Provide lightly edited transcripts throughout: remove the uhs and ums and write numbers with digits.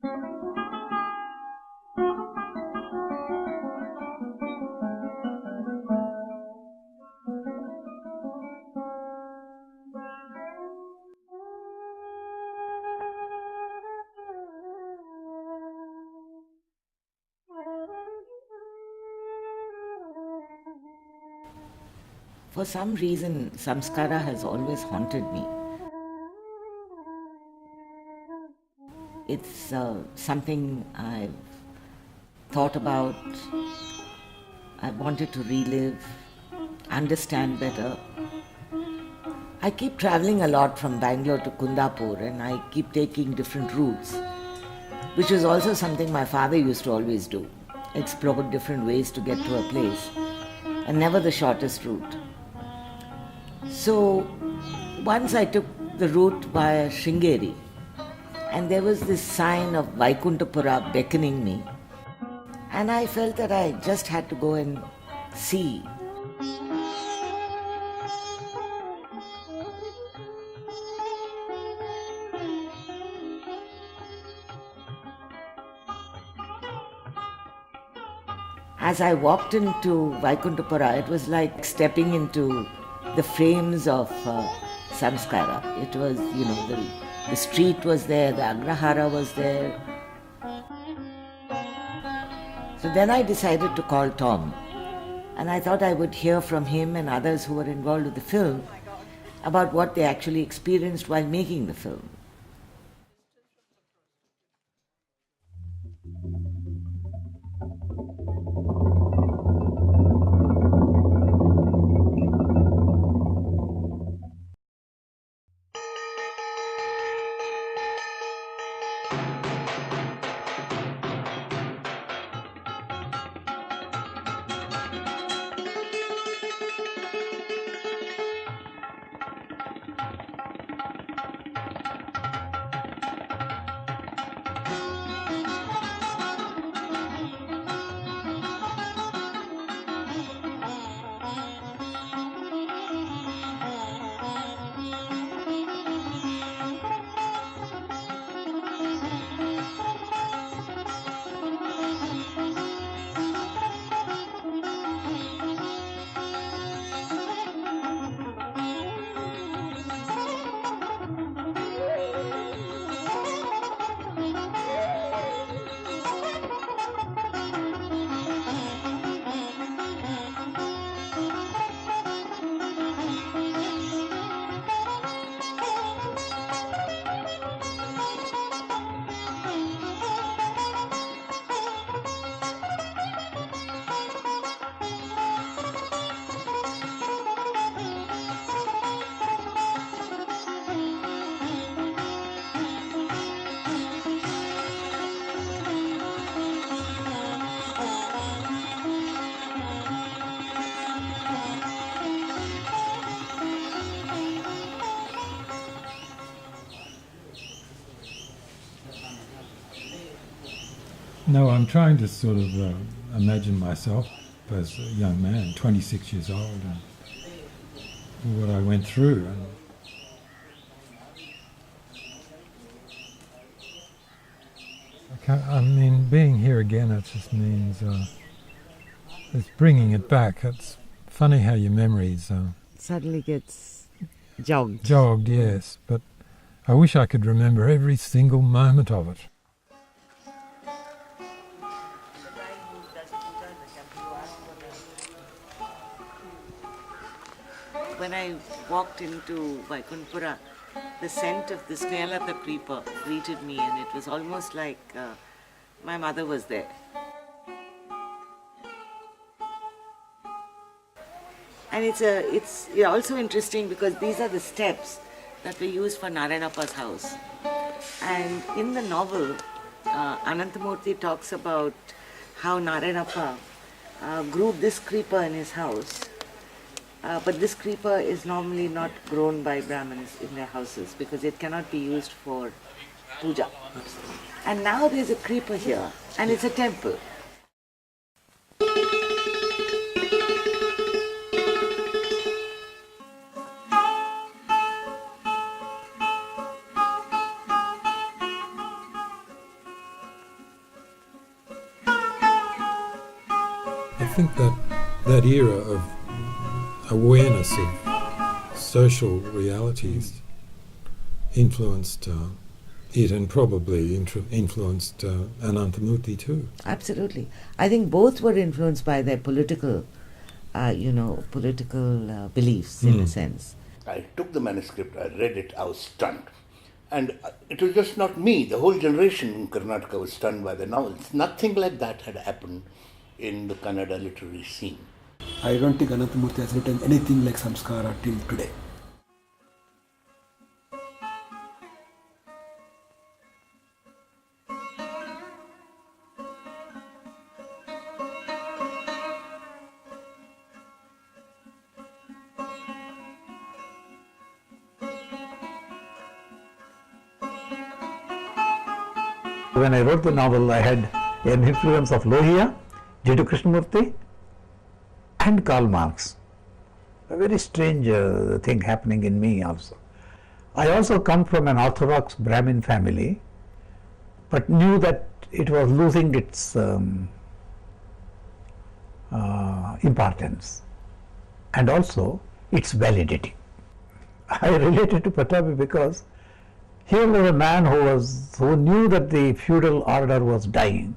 For some reason, samskara has always haunted me. It's something I've thought about, I wanted to relive, understand better. I keep traveling a lot from Bangalore to Kundapur and I keep taking different routes, which is also something my father used to always do. Explore different ways to get to a place and never the shortest route. So once I took the route via Sringeri and there was this sign of Vaikuntapura beckoning me, and I felt that I just had to go and see. As I walked into Vaikuntapura, it was like stepping into the frames of Samskara. It was, the street was there, the Agrahara was there. So then I decided to call Tom. And I thought I would hear from him and others who were involved with the film about what they actually experienced while making the film. No, I'm trying to sort of imagine myself as a young man, 26 years old, and what I went through. And being here again, it just means it's bringing it back. It's funny how your memories Suddenly gets jogged. Jogged, yes, but I wish I could remember every single moment of it. When I walked into Vaikuntapura, the scent of the Snehalata creeper greeted me, and it was almost like my mother was there. And it's also interesting because these are the steps that were used for Narayanappa's house. And in the novel, Ananthamurthy talks about how Narayanappa grew this creeper in his house. But this creeper is normally not grown by Brahmins in their houses because it cannot be used for puja. And now there's a creeper here, and it's a temple. think that that era of awareness of social realities influenced it, and probably influenced Ananthamurti too. Absolutely. I think both were influenced by their political, political beliefs in a sense. I took the manuscript, I read it, I was stunned. And it was just not me, the whole generation in Karnataka was stunned by the novels. Nothing like that had happened in the Kannada literary scene. I don't think Ananthamurti has written anything like Samskara till today. When I wrote the novel, I had an influence of Lohia, G.T. Krishnamurti, and Karl Marx. A very strange thing happening in me also. I also come from an Orthodox Brahmin family, but knew that it was losing its importance and also its validity. I related to Patabi because here was a man who knew that the feudal order was dying,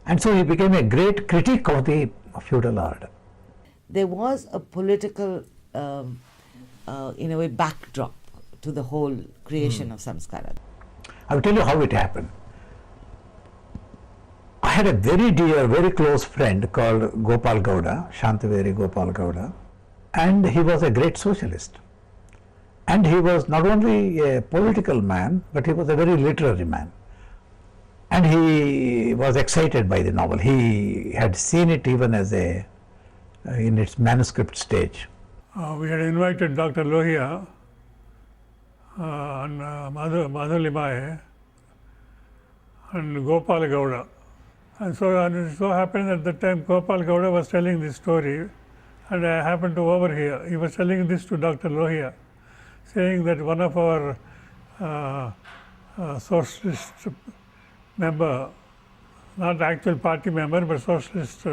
and so he became a great critic of the feudal order. There was a political, in a way, backdrop to the whole creation of Samskara. I will tell you how it happened. I had a very dear, very close friend called Gopal Gowda, Shantaveri Gopal Gowda, and he was a great socialist. And he was not only a political man, but he was a very literary man. And he was excited by the novel. He had seen it even as in its manuscript stage. We had invited Dr. Lohia and Madhulimaye and Gopal Gowda. And it so happened at the time Gopal Gowda was telling this story, and I happened to overhear. He was telling this to Dr. Lohia, saying that one of our socialist member, not actual party member, but socialist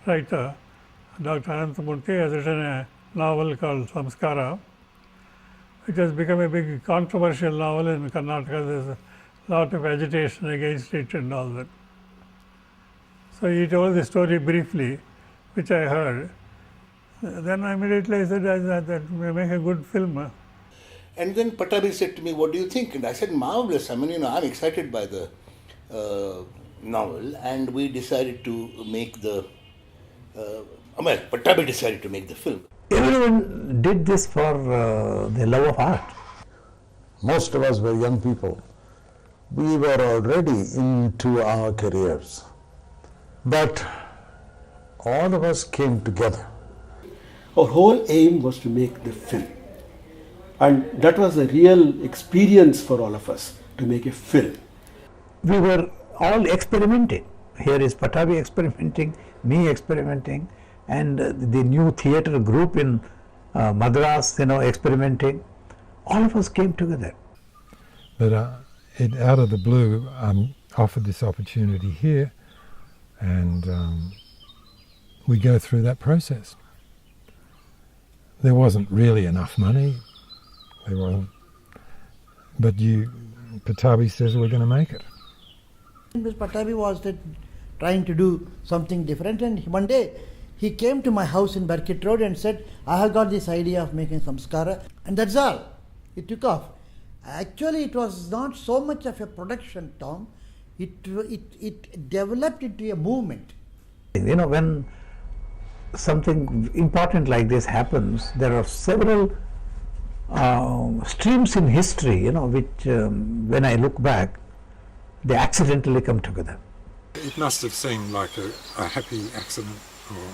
writer, Dr. Ananthamurti, has written a novel called Samskara, which has become a big controversial novel in Karnataka. There's a lot of agitation against it and all that. So he told the story briefly, which I heard. Then immediately I said that may make a good film. And then Patabi said to me, what do you think? And I said, marvelous. I mean, I'm excited by the novel. And we decided to make Patabi decided to make the film. Everyone did this for the love of art. Most of us were young people. We were already into our careers. But all of us came together. Our whole aim was to make the film. And that was a real experience for all of us, to make a film. We were all experimenting. Here is Patabi experimenting, me experimenting, and the new theatre group in Madras, experimenting. All of us came together. But out of the blue, I'm offered this opportunity here, and we go through that process. There wasn't really enough money. There wasn't. But Patabi says we're going to make it. Patabi was trying to do something different, and one day he came to my house in Barkit Road and said, I have got this idea of making Samskara, and that's all. It took off. Actually, it was not so much of a production, Tom. It developed into a movement. When something important like this happens, there are several streams in history, which when I look back, they accidentally come together. It must have seemed like a happy accident or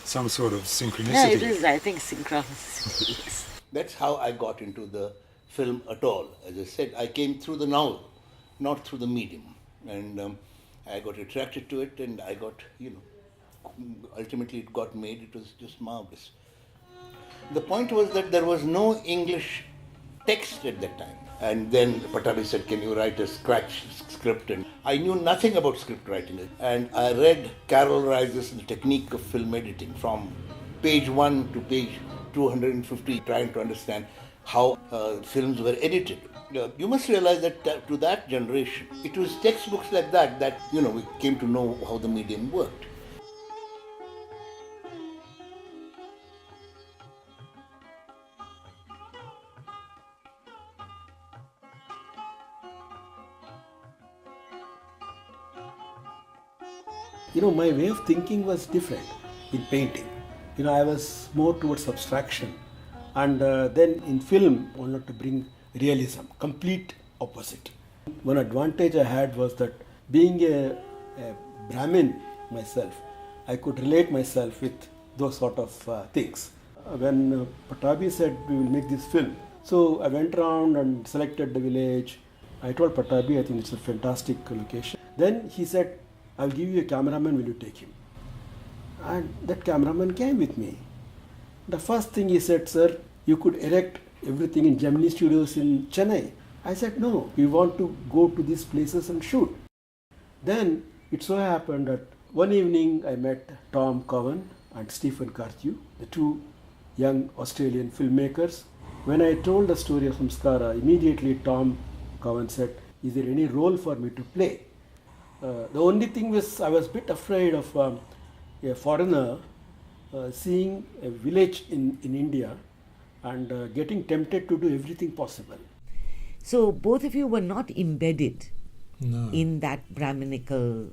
some sort of synchronicity. Yeah, it is, I think, synchronicity. That's how I got into the film at all. As I said, I came through the novel, not through the medium. And I got attracted to it, and I got, ultimately it got made. It was just marvelous. The point was that there was no English text at that time. And then Patabi said, can you write a scratch script? And I knew nothing about script writing. And I read Carol Rice's The Technique of Film Editing from page 1 to page 250, trying to understand how films were edited. You must realize that to that generation, it was textbooks like that we came to know how the medium worked. My way of thinking was different in painting. I was more towards abstraction. And then in film, I wanted to bring realism, complete opposite. One advantage I had was that being a Brahmin myself, I could relate myself with those sort of things. When Patabi said we will make this film, so I went around and selected the village. I told Patabi, I think it's a fantastic location. Then he said, I'll give you a cameraman, will you take him? And that cameraman came with me. The first thing he said, sir, you could erect everything in Gemini Studios in Chennai. I said, no, we want to go to these places and shoot. Then it so happened that one evening I met Tom Cowan and Stephen Carthew, the two young Australian filmmakers. When I told the story of Samskara, immediately Tom Cowan said, is there any role for me to play? The only thing was I was a bit afraid of a foreigner seeing a village in India and getting tempted to do everything possible. So both of you were not embedded No. in that Brahminical,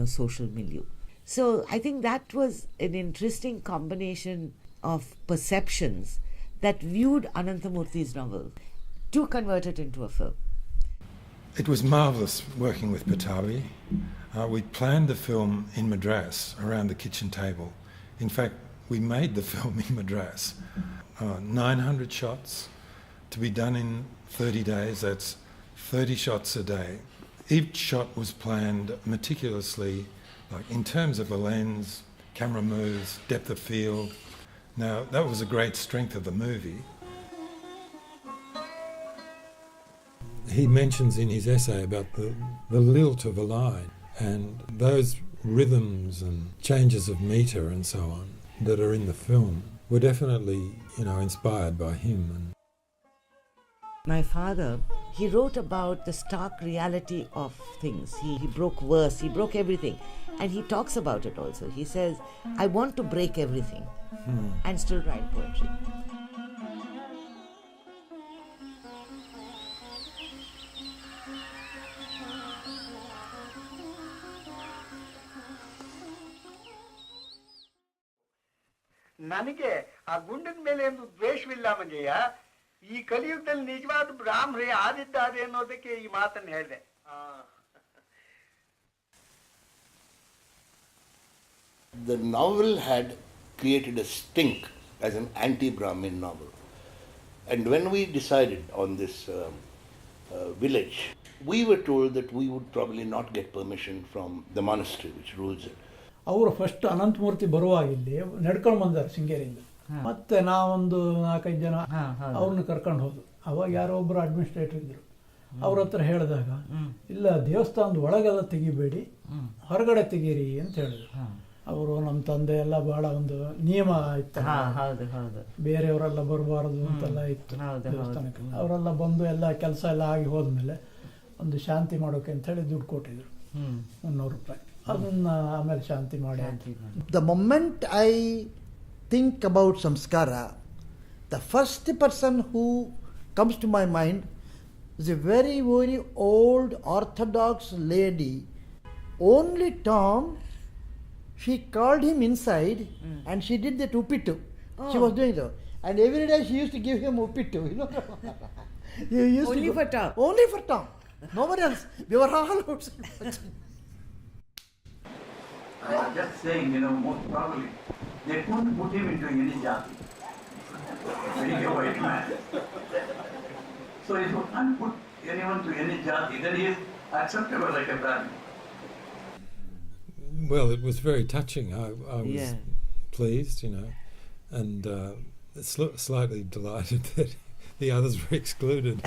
social milieu. So I think that was an interesting combination of perceptions that viewed Ananthamurthy's novel to convert it into a film. It was marvellous working with Patabi. We planned the film in Madras around the kitchen table. In fact, we made the film in Madras. 900 shots to be done in 30 days. That's 30 shots a day. Each shot was planned meticulously, like in terms of the lens, camera moves, depth of field. Now, that was a great strength of the movie. He mentions in his essay about the lilt of a line and those rhythms and changes of metre and so on that are in the film were definitely, inspired by him. And My father, he wrote about the stark reality of things. He broke verse, he broke everything. And he talks about it also. He says, I want to break everything and still write poetry. ನನಗೆ ಆ ಗುಂಡದ ಮೇಲೆ ಒಂದು ದ್ವೇಷವಿಲ್ಲ ಮಂಜಯ್ಯ. ಈ ಕಲಿಯುಗದಲ್ಲಿ ನಿಜವಾದ ಬ್ರಾಹ್ಮಣರೇ ಆದಿದ್ದಾರೆ ಅನ್ನೋದಕ್ಕೆ ಈ ಮಾತನ್ನು ಹೇಳಿದೆ. The novel had created a stink as an anti-Brahmin novel. And when we decided on this village, we were told that we would probably not get permission from the monastery which rules it. ಅವರು first Ananthamurthy ಬರುವಾಗ ಇಲ್ಲಿ ನಡ್ಕೊಂಡು ಬಂದಾರೆ ಶೃಂಗೇರಿಯಿಂದ. ಮತ್ತೆ ನಾವೊಂದು 4-5 ಜನ ಅವ್ರನ್ನ ಕರ್ಕೊಂಡು ಹೋದ್ರು. ಅವಾಗ ಯಾರೋ ಒಬ್ಬರು ಅಡ್ಮಿನಿಸ್ಟ್ರೇಟರ್ ಇದ್ರು. ಅವ್ರ ಹತ್ರ ಹೇಳಿದಾಗ ಇಲ್ಲ ದೇವಸ್ಥಾನದ ಒಳಗೆಲ್ಲ ತೆಗಿಬೇಡಿ, ಹೊರಗಡೆ ತೆಗೀರಿ ಅಂತ ಹೇಳಿದ್ರು. ಅವರು ನಮ್ಮ ತಂದೆ ಎಲ್ಲ ಬಹಳ ಒಂದು ನಿಯಮ ಇತ್ತು, ಬೇರೆಯವರೆಲ್ಲ ಬರಬಾರದು ಅಂತೆಲ್ಲ ಇತ್ತು ದೇವಸ್ಥಾನಕ್ಕೆ. ಅವರೆಲ್ಲ ಬಂದು ಎಲ್ಲ ಕೆಲಸ ಎಲ್ಲ ಆಗಿ ಹೋದ್ಮೇಲೆ ಒಂದು ಶಾಂತಿ ಮಾಡೋಕೆ ಅಂತ ಹೇಳಿ ದುಡ್ಡು ಕೊಟ್ಟಿದ್ರು, 300 ರೂಪಾಯಿ. ಅದನ್ನ ಆಮೇಲೆ ಶಾಂತಿ ಮಾಡಿ. The moment I think about Samskara, the first person who comes to my mind is a very, very old Orthodox lady. Only Tom, she called him inside and she did that uppitu. She was doing that. And every day she used to give him uppitu, Only for Tom? Only for Tom. Nobody else. We were all outside. I was just saying, most probably they couldn't put him into any jati. Being a white man. So if you can't put anyone to any jati, then he is acceptable like a Brahmin. well, it was very touching. I was pleased, and slightly delighted The others were excluded.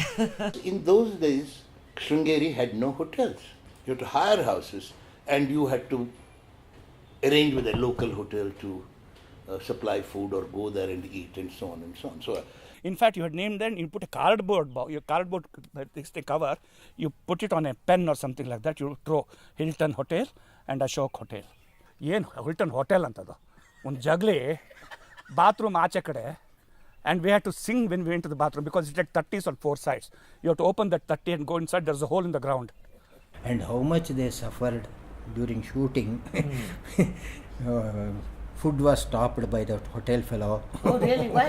In those days, Sringeri had no hotels. You had to hire houses and you had to arrange with a local hotel to supply food or go there and eat and so on and so on. So, in fact, you had named them, you put a cardboard box, your cardboard cover, you put it on a pen or something like that, you throw Hilton Hotel and Ashok Hotel. ಏನು Hilton Hotel ಅಂತದು ಒಂದು ಜಗಲಿ bathroom ಆಚೆ ಕಡೆ and we had to sing when we went to the bathroom because it had 30s on 4 sides. You have to open that 30 and go inside, there's a hole in the ground. And how much they suffered during shooting. Food was stopped by the hotel fellow. Oh, really? Why?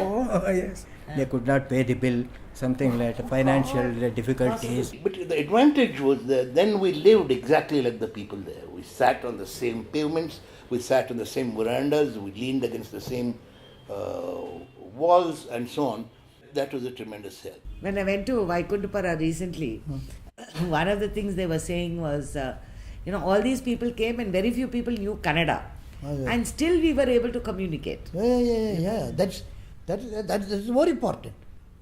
Yes. They could not pay the bill, something like financial difficulties. but the advantage was that then we lived exactly like the people there. We sat on the same pavements, we sat on the same verandas, we leaned against the same walls and so on. That was a tremendous help. When I went to Vaikundapara recently, one of the things they were saying was, all these people came and very few people knew Kannada. Oh, yeah. And still we were able to communicate. Yeah. That's more important.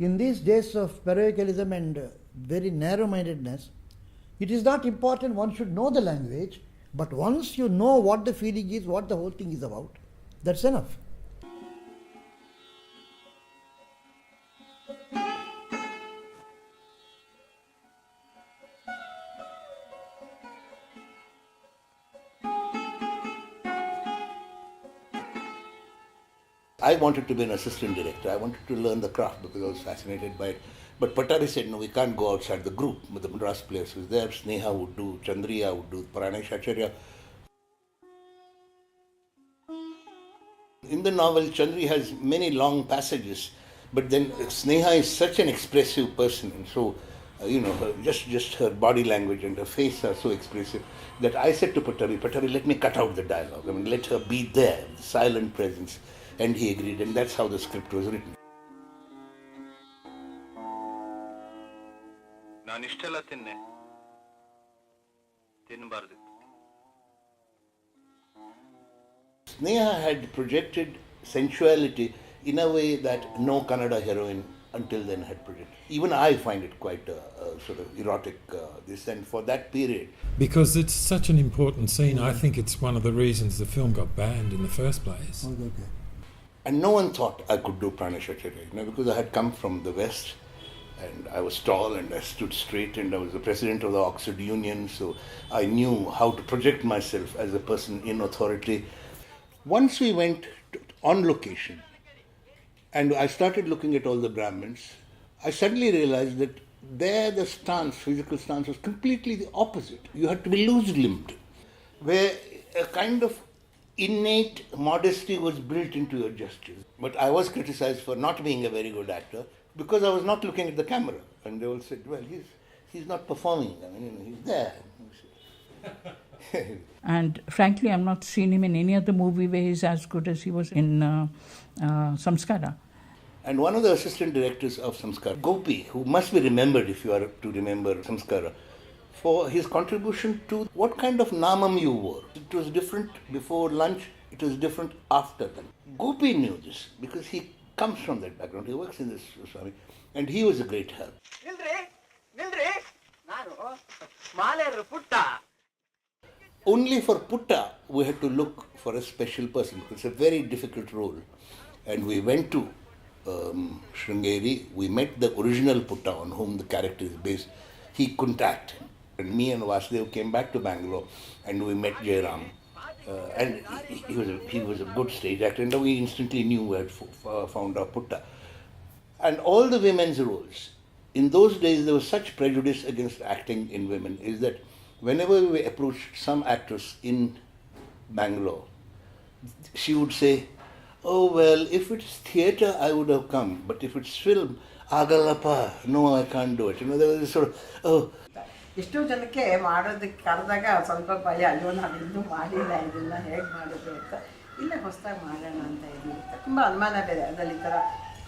In these days of parochialism and very narrow-mindedness, it is not important one should know the language, but once you know what the feeling is, what the whole thing is about, that's enough. I wanted to be an assistant director. I wanted to learn the craft because I was fascinated by it. But Patari said, no, we can't go outside the group. But the Madras players was there. Sneha would do, Chandriya would do, Pranesh Acharya. In the novel, Chandri has many long passages. But then Sneha is such an expressive person. And so, just her body language and her face are so expressive that I said to Patari, let me cut out the dialogue. I mean, let her be there, the silent presence. And he agreed, and that's how the script was written. Sneha had projected sensuality in a way that no Kannada heroine until then had projected. Even I find it quite sort of erotic, and for that period. Because it's such an important scene, I think it's one of the reasons the film got banned in the first place. Okay. And no one thought I could do Pranesh Acharya, because I had come from the West and I was tall and I stood straight and I was the president of the Oxford Union, so I knew how to project myself as a person in authority. Once we went on location and I started looking at all the Brahmins, I suddenly realized that there the physical stance was completely the opposite. You had to be loose-limbed, where a kind of innate modesty was built into your gestures. But I was criticized for not being a very good actor because I was not looking at the camera. And they all said, well, he's not performing. I mean, he's there. And frankly, I've not seen him in any other movie where he's as good as he was in Samskara. And one of the assistant directors of Samskara, Gopi, who must be remembered if you are to remember Samskara, for his contribution to what kind of namam you wore. It was different before lunch, it was different after lunch. Gopi knew this because he comes from that background. He works in this Swami, and he was a great help. Only for Putta, we had to look for a special person. It's a very difficult role. And we went to Sringeri, we met the original Putta on whom the character is based. He couldn't act. And me and Vasudev came back to Bangalore and we met Jairam. And he was a good stage actor, and we instantly knew we had found our Putta. And all the women's roles, in those days there was such prejudice against acting in women, is that whenever we approached some actress in Bangalore, she would say, oh well, if it's theatre I would have come, but if it's film, agalapa, no I can't do it. There was this sort of, oh. ಇಷ್ಟು ಜನಕ್ಕೆ ಮಾಡೋದಕ್ಕೆ ಕರೆದಾಗ ಸ್ವಲ್ಪ ಭಯ, ಅಯ್ಯೋ ನಾವಿನ್ನೂ ಮಾಡಿಲ್ಲ ಇದನ್ನು ಹೇಗೆ ಮಾಡೋದು ಅಂತ. ಇಲ್ಲ ಹೊಸದಾಗಿ ಮಾಡೋಣ ಅಂತ ಇದ್ದೀವಿ. ತುಂಬ ಅನುಮಾನ ಬೇರೆ ಅದರಲ್ಲಿ ಈ ಥರ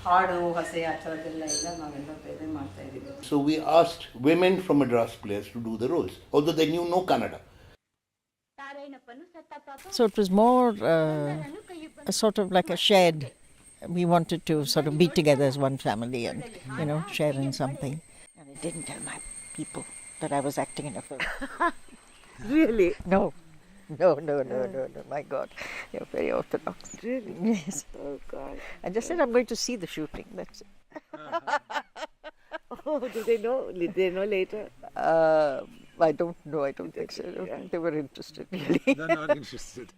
ಹಾಡು ಹೊಸೆ ಆ ಥರದ್ದೆಲ್ಲ ಇಲ್ಲ, ನಾವೆಲ್ಲ ಬೇರೆ ಮಾಡ್ತಾ ಇದ್ದೀವಿ. So we asked women from Madras players to do the roles, although they knew no Kannada. So it was more a sort of like a shared we wanted to sort of be together as one family and, share in something. And I didn't tell my people that I was acting in a film. Really? No. No, my God. You're very orthodox. Really? Yes. Oh, God. I just said I'm going to see the shooting, that's it. Oh, do they know? Did they know later? I don't know, I don't think so. I don't think they were interested, really. They're not interested.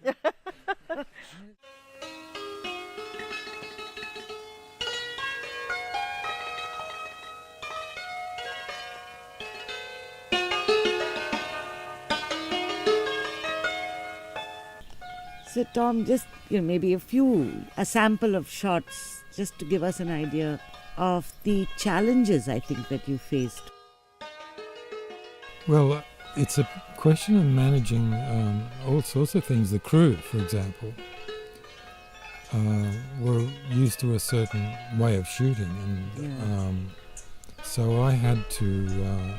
So Tom, just maybe a sample of shots, just to give us an idea of the challenges I think that you faced. Well, it's a question of managing all sorts of things. The crew, for example, were used to a certain way of shooting, and so I had to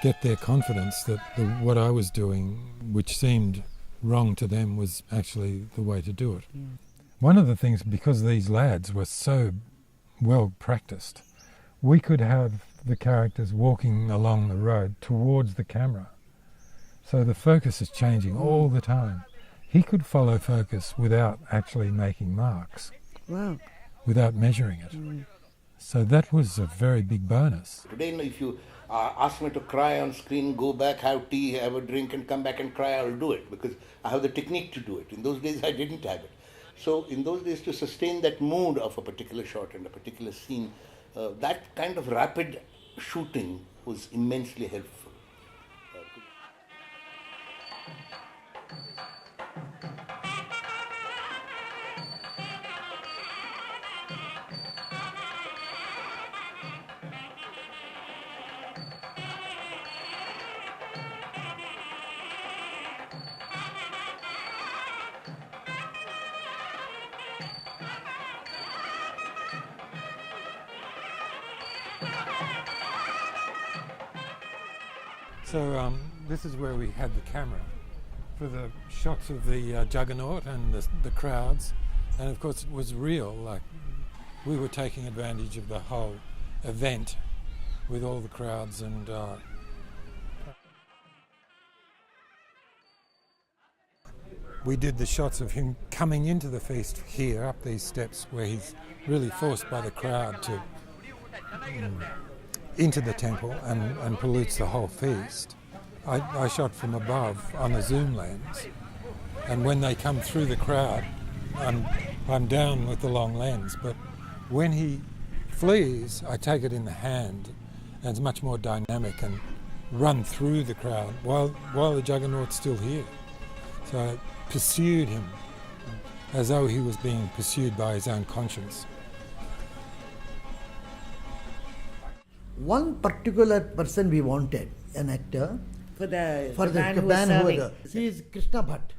get their confidence that what I was doing, which seemed wrong to them, was actually the way to do it. Yeah. One of the things, because these lads were so well practiced, we could have the characters walking along the road towards the camera. So the focus is changing all the time. He could follow focus without actually making marks. Wow. Without measuring it. So that was a very big bonus. Today, if you ask me to cry on screen, go back, have tea, have a drink and come back and cry, I'll do it because I have the technique to do it. In those days, I didn't have it. So in those days, to sustain that mood of a particular shot and a particular scene, that kind of rapid shooting was immensely helpful. So this is where we had the camera for the shots of the juggernaut and the crowds, and of course it was real, like we were taking advantage of the whole event with all the crowds, and we did the shots of him coming into the feast here up these steps where he's really forced by the crowd to into the temple and pollutes the whole feast. I shot from above on the zoom lens, and when they come through the crowd, I'm down with the long lens, but when he flees, I take it in the hand, and it's much more dynamic and run through the crowd while the juggernaut's still here. So I pursued him as though he was being pursued by his own conscience. One particular person we wanted, an actor, for the man who was serving. He is Krishna Bhatt.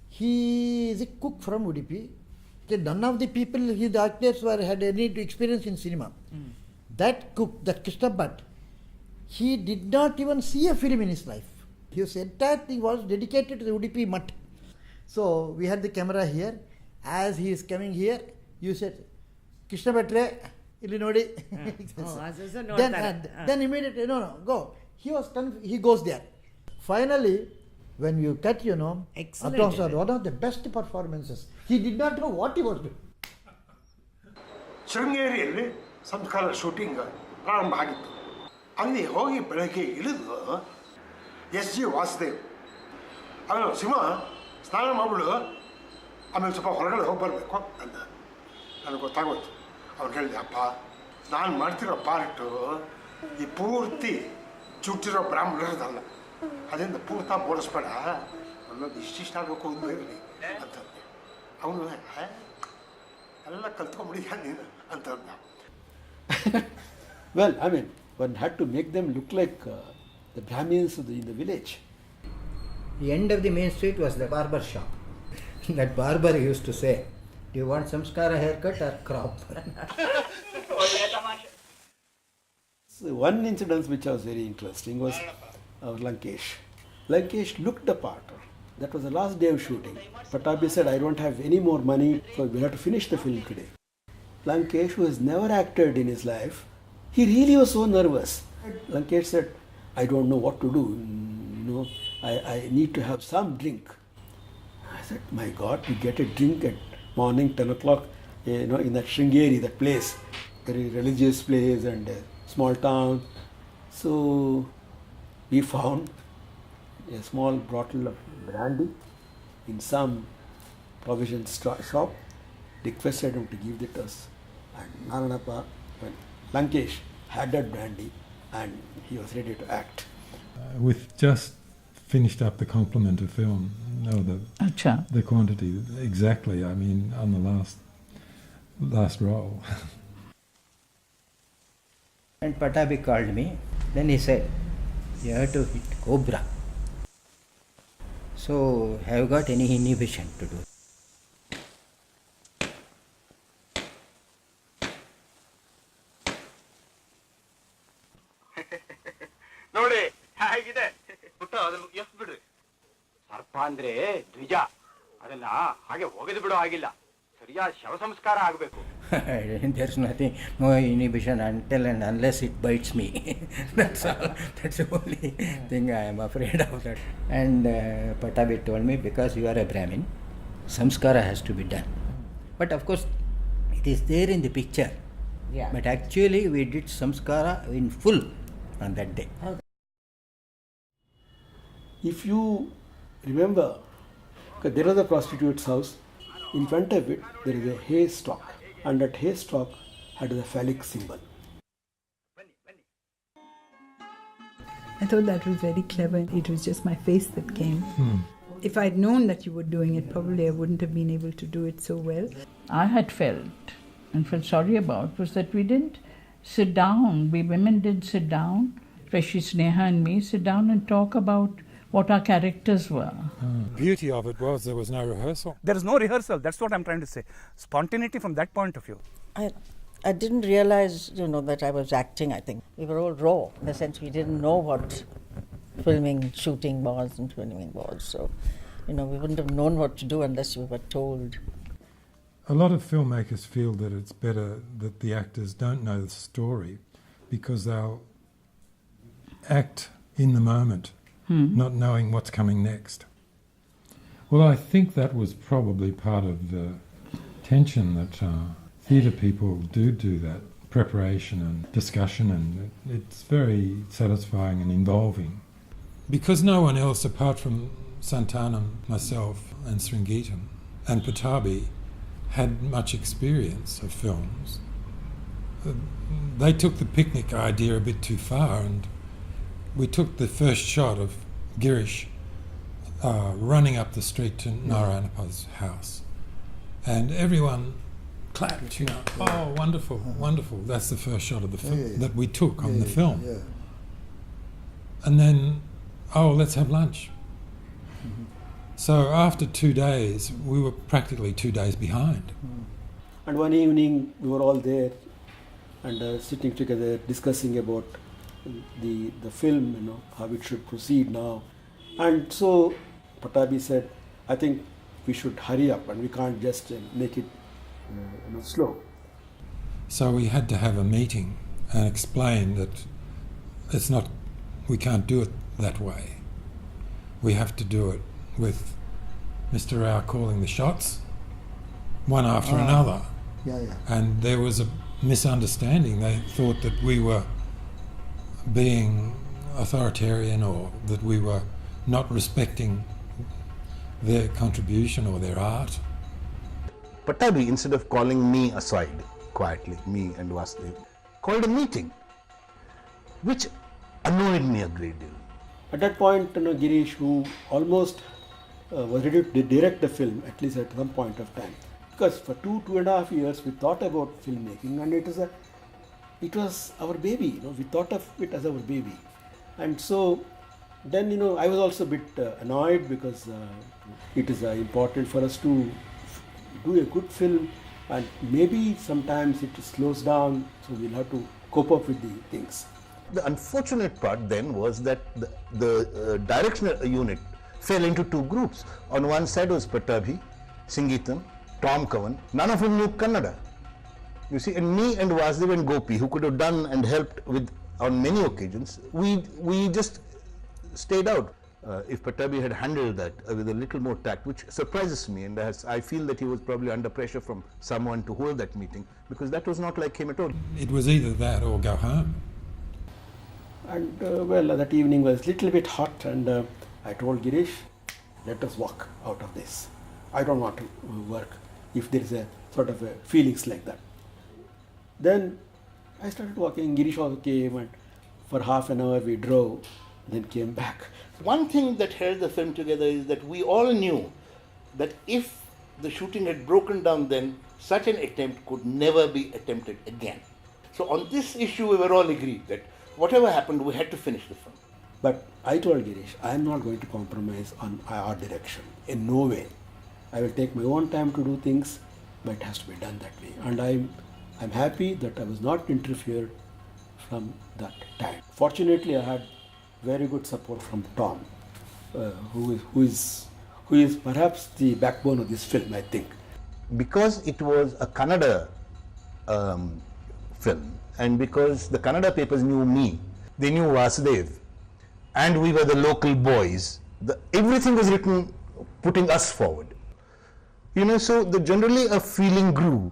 He is a cook from Udupi. Okay, none of the people, the actors had any experience in cinema. That cook, that Krishna Bhatt, he did not even see a film in his life. His entire thing was dedicated to the Udupi Mutt. So we had the camera here. As he is coming here, you said, Krishna Bhatt, ಇಲ್ಲಿ ನೋಡಿ. Then immediately, no, go. He goes there. Finally, when you cut, excellent. That was one of the best performances. He did not know what he was doing. ಶೃಂಗೇರಿಯಲ್ಲಿ ಸಂಸ್ಕಾರ shooting ಪ್ರಾರಂಭ ಆಗಿತ್ತು. ಅಲ್ಲಿ ಹೋಗಿ ಬೆಳಗ್ಗೆ ಇಳಿದು S G Vasudev ಅವನು ಸಿಂಹ ಸ್ನಾನ ಮಾಡ್ಬಿಡು, ಆಮೇಲೆ ಸ್ವಲ್ಪ ಹೊರಗಡೆ ಹೋಗಿ ಬರಬೇಕು ಅಂತ ನನಗೆ ಗೊತ್ತಾಗೋಯ್ತು. ಅವ್ರು ಹೇಳಿದೆ, ಅಪ್ಪ ನಾನು ಮಾಡ್ತಿರೋ ಪಾರ್ಟು ಈ ಪೂರ್ತಿ ಚುಟ್ಟಿರೋ ಬ್ರಾಹ್ಮಣರದಲ್ಲ, ಅದರಿಂದ ಪೂರ್ತ ಬೋಳಿಸ್ಬೇಡ, ಅನ್ನೋದು ಇಷ್ಟಿಷ್ಟ ಆಗಬೇಕು ಒಂದು ಇರಲಿ ಅಂತಂದೆ. ಅವನು ಎಲ್ಲ ಕಲ್ತ್ಕೊಂಡ್ಬಿಡಿದ್ಯಾ ನೀನು ಅಂತಂದ. Well, I mean, one had to make them look like the Brahmins in the village. The end of the main street was the barber shop. That barber used to say, do you want Samskara haircut or crop? So one incident which was very interesting was our Lankesh. Lankesh looked the part. That was the last day of shooting. Patabi said, I don't have any more money, so we have to finish the film today. Lankesh, who has never acted in his life, he really was so nervous. Lankesh said, I don't know what to do. I need to have some drink. I said, my God, we get a drink at morning 10 o'clock, in that Sringeri, that place, very religious place and a small town. So we found a small bottle of brandy in some provision shop, requested him to give it to us. And Naranappa, when Lankesh had that brandy and he was ready to act. We've just finished up the complement of film. No, the quantity, exactly. I mean, on the last roll. And Patabi called me. Then he said, you have to hit Cobra. So, have you got any inhibition to do? ನೋಡಿ ಹೇಗಿದೆ ಪುಟ್ಟ ಅದನ್ನು ಎಷ್ಟು ಬಿಡ್ರಿ ಸರ್ಪ ಅಂದ್ರೆ ದ್ವಿಜ ಅದನ್ನ ಹಾಗೆ ಒಗೆದು ಬಿಡೋ ಆಗಿಲ್ಲ ಸರಿಯಾದ ಶವ ಸಂಸ್ಕಾರ ಆಗಬೇಕು. There's nothing, no inhibition until and unless it bites me. That's all. That's the only thing I am afraid of that. And Patabi told me, because you are a Brahmin, samskara has to be done. But of course, it is there in the picture. Yeah. But actually, we did samskara in full on that day. If you remember, there was a prostitute's house. In front of it, there is a haystack, and that haystack had a phallic symbol. I thought that was very clever. It was just my face that came. If I'd known that you were doing it, probably I wouldn't have been able to do it so well. I had felt sorry about was that we didn't sit down. We women didn't sit down, especially Sneha and me, sit down and talk about what our characters were. Beauty of it was there was no rehearsal. There is no rehearsal. That's what I'm trying to say. Spontaneity from that point of view. I didn't realize, that I was acting, I think. We were all raw, in the sense we didn't know what shooting was and filming was. So, we wouldn't have known what to do unless we were told. A lot of filmmakers feel that it's better that the actors don't know the story because they'll act in the moment, not knowing what's coming next. Well, I think that was probably part of the tension that theatre people do that, preparation and discussion, and it's very satisfying and involving. Because no one else, apart from Santanam, myself and Sringeetam and Patabi, had much experience of films, they took the picnic idea a bit too far, and we took the first shot of Girish running up the street to Narayanapa's house, and everyone clapped, oh, wonderful, wonderful. That's the first shot of the film that we took on the film. And then, oh, let's have lunch. So after 2 days, we were practically 2 days behind. And one evening, we were all there and sitting together discussing about the film, how it should proceed now. And so Patabi said, I think we should hurry up and we can't just make it slow. So we had to have a meeting and explain that we can't do it that way. We have to do it with Mr. Rao calling the shots, one after another. And there was a misunderstanding. They thought that we were being authoritarian or that we were not respecting their contribution or their art. Patabi, instead of calling me aside quietly, me and Vasudev, called a meeting, which annoyed me a great deal. At that point, Girish, who almost was ready to direct the film, at least at some point of time, because for 2.5 years we thought about filmmaking, and it was our baby. We thought of it as our baby, and so then I was also a bit annoyed because it is important for us to do a good film, and maybe sometimes it slows down, so we'll have to cope up with the things. The unfortunate part then was that the directional unit fell into two groups. On one side was Patabi, Singeetam, Tom Kavan, none of whom knew Kannada. You see, and me and Vasudev and Gopi, who could have done and helped with on many occasions, we just stayed out. If Patabi had handled that with a little more tact, which surprises me, and I feel that he was probably under pressure from someone to hold that meeting, because that was not like him at all. It was either that or go home. And well, that evening was a little bit hot, and I told Girish, let us walk out of this. I don't want to work if there is a sort of a feelings like that. Then I started walking. Girish also came, and for half an hour we drove, then came back. One thing that held the film together is that we all knew that if the shooting had broken down then, such an attempt could never be attempted again. So on this issue we were all agreed that whatever happened, we had to finish the film. But I told Girish, I am not going to compromise on our direction. In no way. I will take my own time to do things, but it has to be done that way. And I'm happy that I was not interfered from that time. Fortunately, I had very good support from Tom, who is perhaps the backbone of this film, I think. Because it was a Kannada film, and because the Kannada papers knew me, they knew Vasudev, and we were the local boys, everything was written putting us forward. So generally a feeling grew,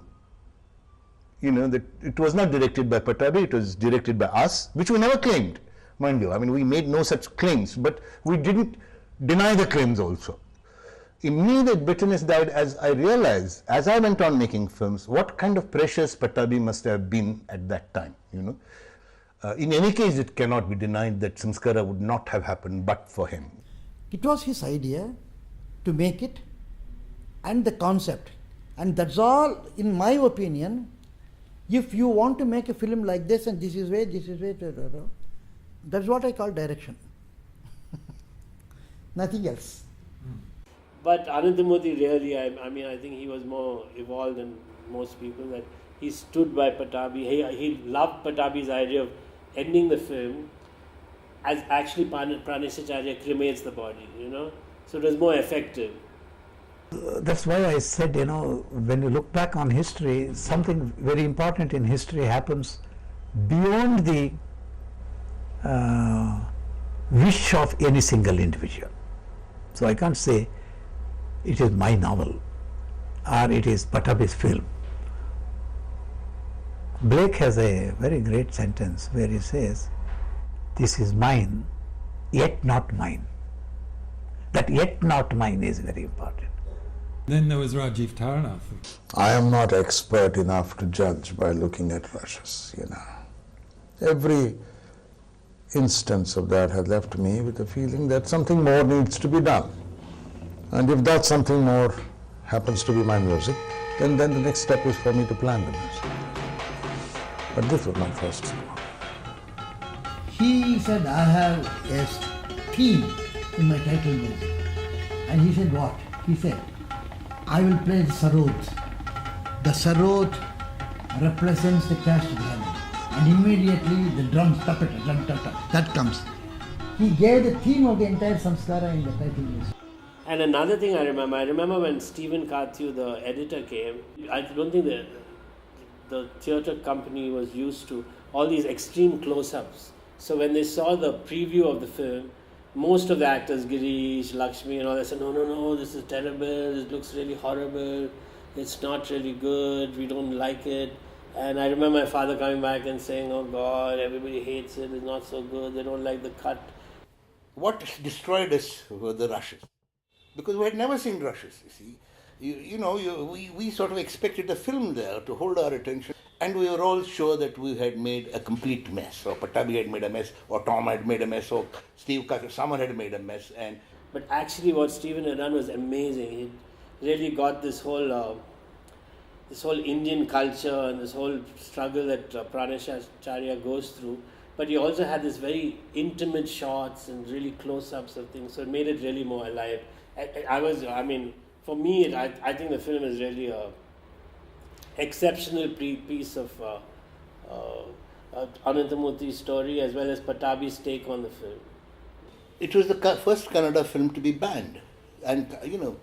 that it was not directed by Patabi, it was directed by us, which we never claimed, mind you. I mean, we made no such claims, but we didn't deny the claims also. In me, that bitterness died as I realized, as I went on making films, what kind of pressures Patabi must have been at that time, In any case, it cannot be denied that Samskara would not have happened but for him. It was his idea to make it and the concept. And that's all, in my opinion. If you want to make a film like this and this is way, that's what I call direction. Nothing else. But Ananthamurthy really, I think he was more evolved than most people, that he stood by Patabi. He loved Patabi's idea of ending the film as actually Praneshacharya cremates the body, So it was more effective. That's why I said, when you look back on history, something very important in history happens beyond the wish of any single individual. So I can't say it is my novel or it is Patabi's film. Blake has a very great sentence where he says, "This is mine, yet not mine." That yet not mine is very important. Then there was Rajiv Taranath. I am not expert enough to judge by looking at rushes, Every instance of that has left me with a feeling that something more needs to be done. And if that something more happens to be my music, then the next step is for me to plan the music. But this was my first cinema. He said, I have a theme in my title music. And he said, what? He said, I will play the sarod. The sarod represents the caste granite. And immediately the drums, that comes. He gave the theme of the entire Samskara in the title music. And another thing I remember when Stephen Carthew, the editor, came, I don't think the theatre company was used to all these extreme close-ups. So when they saw the preview of the film, most of the actors, Girish, Lakshmi and all, they said, no, this is terrible, it looks really horrible, it's not really good, we don't like it. And I remember my father coming back and saying, oh God, everybody hates it, it's not so good, they don't like the cut. What destroyed us were the rushes. Because we had never seen rushes, you see. We sort of expected a film there to hold our attention, and we were all sure that we had made a complete mess, or Patabi had made a mess, or Tom had made a mess, or Steve Carter, someone had made a mess. But actually what Stephen had done was amazing. He really got this whole Indian culture and this whole struggle that Praneshacharya goes through. But he also had this very intimate shots and really close-ups of things, so it made it really more alive. For me, I think the film is really a exceptional piece of Ananthamurthy's story as well as Patabi's take on the film. It was the first Kannada film to be banned And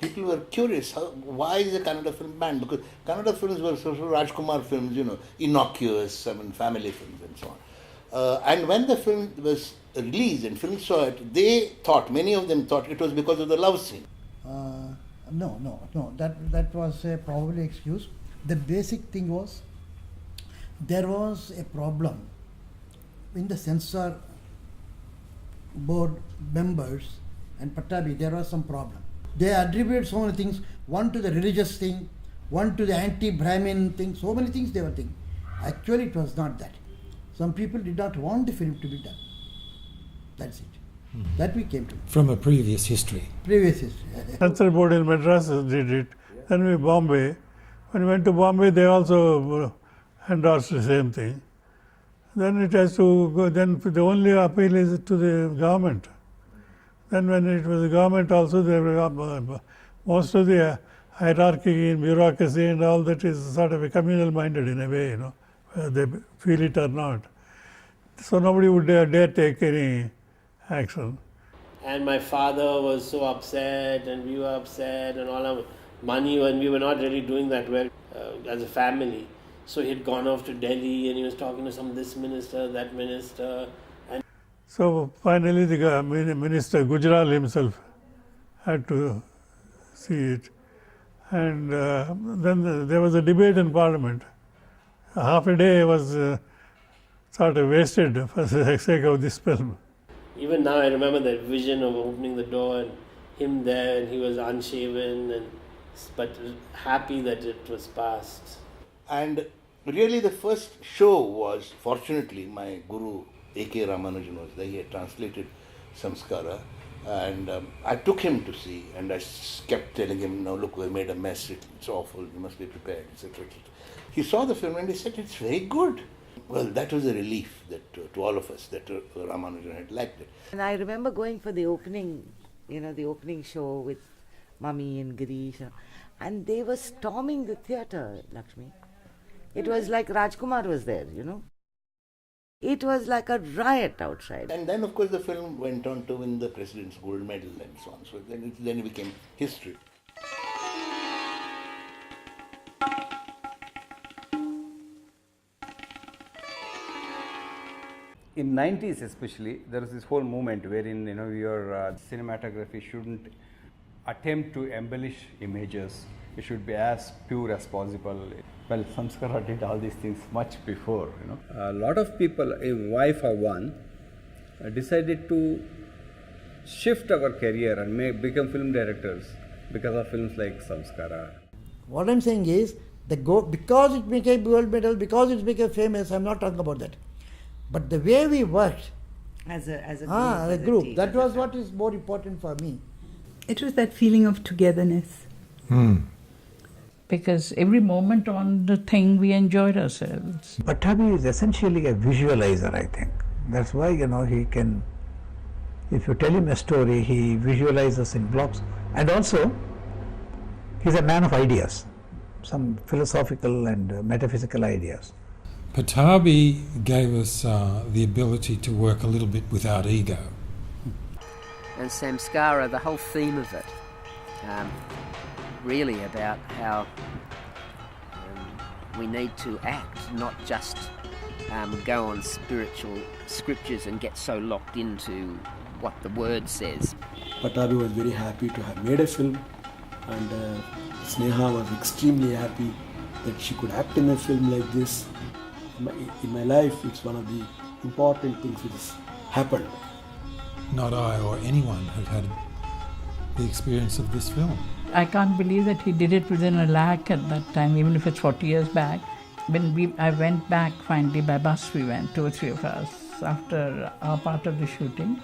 people were curious, why is a Kannada film banned? Because Kannada films were sort of Rajkumar films, innocuous, family films and so on. And when the film was released and film saw it, many of them thought it was because of the love scene. No. That was probably excuse. The basic thing was, there was a problem in the censor board members and Pattabi. There was some problem. They attributed so many things, one to the religious thing, one to the anti-Brahmin thing, so many things they were thinking. Actually, it was not that. Some people did not want the film to be done. That's it. That we came to. From a previous history. Previous history. Censor board in Madras did it. Then we Bombay. When we went to Bombay, they also endorsed the same thing. Then it has to go. Then the only appeal is to the government. Then when it was the government also, there were most of the hierarchy in bureaucracy and all that is sort of a communal minded in a way, whether they feel it or not. So nobody would dare take any action. And my father was so upset, and we were upset, and all our money, when we were not really doing that well as a family. So he'd gone off to Delhi and he was talking to this minister, that minister. And so finally the minister Gujral himself had to see it. And then there was a debate in Parliament. Half a day was sort of wasted for the sake of this film. Even now I remember that vision of opening the door and him there, and he was unshaven, but happy that it was passed. And really the first show was, fortunately, my guru A.K. Ramanujan was there. He had translated Samskara, and I took him to see, and I kept telling him, "No, look, we made a mess, it's awful, you must be prepared," etc. He saw the film and he said, "It's very good." Well, that was a relief that to all of us that Ramanujan had liked it. And I remember going for the opening, the opening show with Mummy and Girish, and they were storming the theatre, Lakshmi. It was like Rajkumar was there, It was like a riot outside. And then, of course, the film went on to win the President's Gold Medal and so on. So then it became history. In 90s especially, there was this whole movement wherein your cinematography shouldn't attempt to embellish images. It should be as pure as possible. Well, Samskara did all these things much before. A lot of people, a wife or one, decided to shift our career and become film directors because of films like Samskara. What I'm saying is, because it became gold medal, because it became famous, I'm not talking about that. But the way we worked as a group, that was what is more important for me. It was that feeling of togetherness. Because every moment on the thing we enjoyed ourselves. Pattabi is essentially a visualizer, I think. That's why, he can, if you tell him a story, he visualizes in blocks. And also, he's a man of ideas, some philosophical and metaphysical ideas. Pattabi gave us the ability to work a little bit without ego. And Samskara, the whole theme of it, really about how we need to act, not just go on spiritual scriptures and get so locked into what the word says. Pattabi was very happy to have made a film, and Sneha was extremely happy that she could act in a film like this. In my life, it's one of the important things which has happened. Not I or anyone had the experience of this film. I can't believe that he did it within a lakh at that time, even if it's 40 years back. When I went back finally by bus, we went, 2 or 3 of us, after our part of the shooting.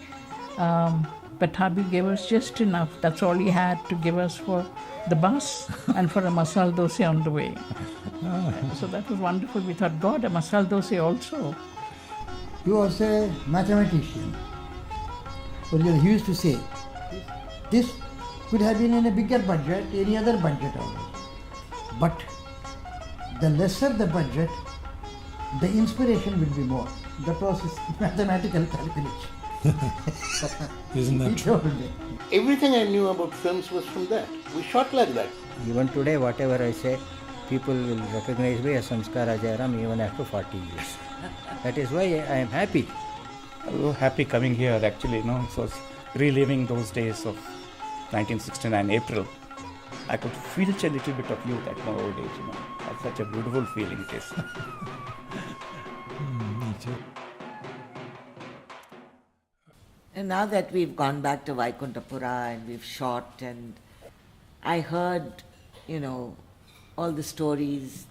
Pattabi gave us just enough. That's all he had to give us for the bus and for a masala dosa on the way. So that was wonderful. We thought, God, a masala dosa also. He was a mathematician. He used to say, this could have been in a bigger budget, any other budget always. But the lesser the budget, the inspiration will be more. That was his mathematical calculation. Isn't that He true? told me. Everything I knew about films was from that. We shot like that. Even today, whatever I say, people will recognize me as Samskara Jairam even after 40 years. That is why I am happy. I was happy coming here actually, you know, so reliving those days of 1969 April. I could feel a little bit of youth at my old age, you know. That's such a beautiful feeling it is. Me too. And now that we've gone back to Vaikuntapura and we've shot, and I heard, you know, all the stories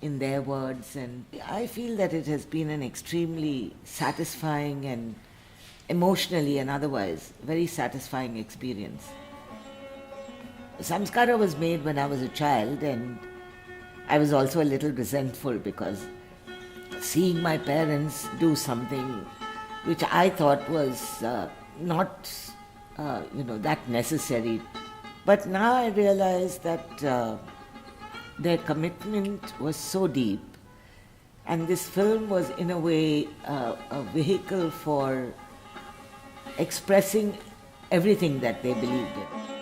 in their words, and I feel that it has been an extremely satisfying and emotionally and otherwise very satisfying experience. Samskara was made when I was a child, and I was also a little resentful because seeing my parents do something which I thought was not, that necessary. But now I realize that their commitment was so deep, and this film was in a way a vehicle for expressing everything that they believed in.